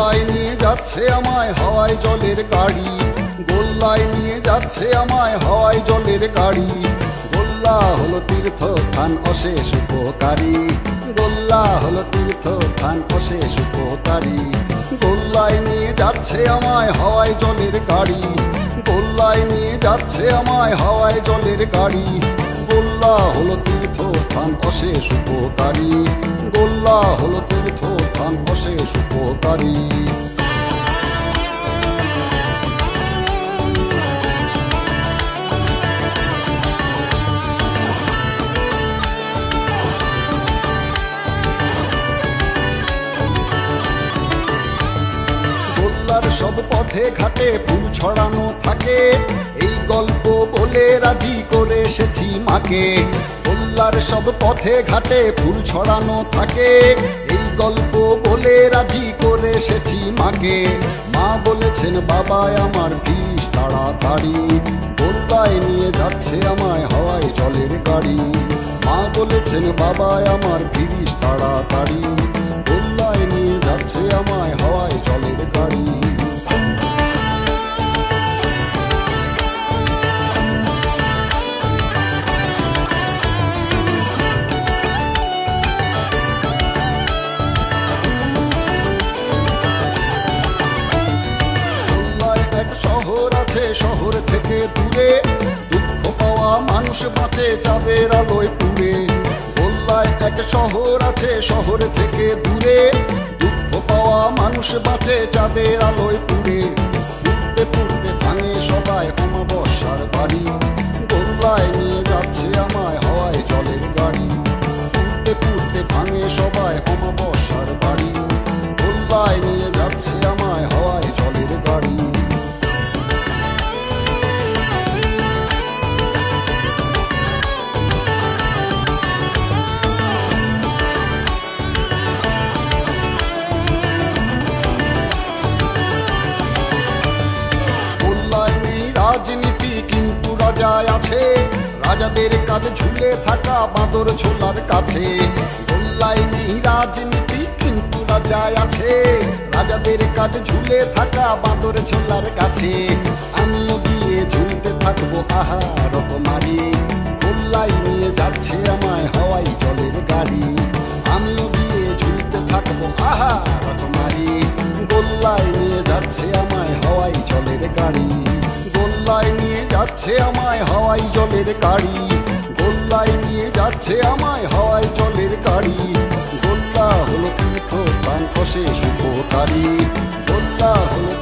গোল্লায় নিয়ে যাচ্ছে আমায় হাওয়ায় জলের গাড়ি, গোল্লায় নিয়ে যাচ্ছে আমায় হাওয়ায় জলের গাড়ি। গোল্লা হলো তীর্থস্থান অশেষ উপকারী, গোল্লা হলো তীর্থস্থান অশেষ উপকারী। গোল্লায় নিয়ে যাচ্ছে আমায় হাওয়ায় জলের গাড়ি, গোল্লায় নিয়ে যাচ্ছে আমায় হাওয়ায় জলের গাড়ি। গোল্লা হলো তীর্থস্থান অশেষ উপকারী, গোল্লা হলো তীর্থস্থান অশেষ উপকারী। গোল্লার সব পথে ঘাটে ফুল ছড়ানো থাকে, এই গল্প বলে রাজি করে এসেছি মাকে। গোল্লার সব পথে ঘাটে ফুল ছড়ানো থাকে, এই গল্প বলে রাজি করে এসেছি মাকে। মা বলেছেন বাবা আমার ফিরিস তাড়াতাড়ি, গোল্লায় নিয়ে যাচ্ছে আমায় হাওয়ায় জলের গাড়ি। মা বলেছেন বাবা আমার ফিরিস তাড়াতাড়ি, গোল্লায় নিয়ে যাচ্ছে আমায় হাওয়ায় জলের গাড়ি। শহর আছে শহর থেকে দূরে, দুঃখ পাওয়া মানুষ বাঁচে চাঁদের আলোয় পুড়ে। গোল্লায় এক শহর আছে শহর থেকে দূরে, দুঃখ পাওয়া মানুষ বাঁচে চাঁদের আলোয় পুড়ে। পুড়তে পুড়তে ভাঙে সবাই অমাবস্যার বাড়ি, গোল্লায় নিয়ে যাচ্ছে আমায় হাওয়ায় জলের গাড়ি। পুড়তে পুড়তে ভাঙে সবাই অমাবস্যার বাড়ি, গোল্লায় নিয়ে যাচ্ছে আমায় হাওয়ায় জলের গাড়ি। রাজনীতি কিন্তু রাজায় আছে, রাজাদের কাজ ঝুলে থাকা বাঁদর ছোলার কাছে। গোল্লায় নেই রাজনীতি কিন্তু রাজায় আছে, রাজাদের কাজ ঝুলে থাকা বাঁদর ছোলার কাছে। আমিও গিয়ে ঝুলতে থাকবো আহা রকমারি, গোল্লায় নিয়ে যাচ্ছে আমায় হাওয়াই জলের গাড়ি। আমিও গিয়ে ঝুলতে থাকবো আহা রকমারি, গোল্লায় নিয়ে যাচ্ছে আমায় হাওয়াই জলের গাড়ি। গোল্লায় নিয়ে যাচ্ছে আমায় হাওয়াই জলের গাড়ি, গোল্লায় নিয়ে যাচ্ছে আমায় হাওয়াই জলের গাড়ি। গোল্লা হলো তীর্থস্থান অশেষ উপকারী, গোল্লা হলো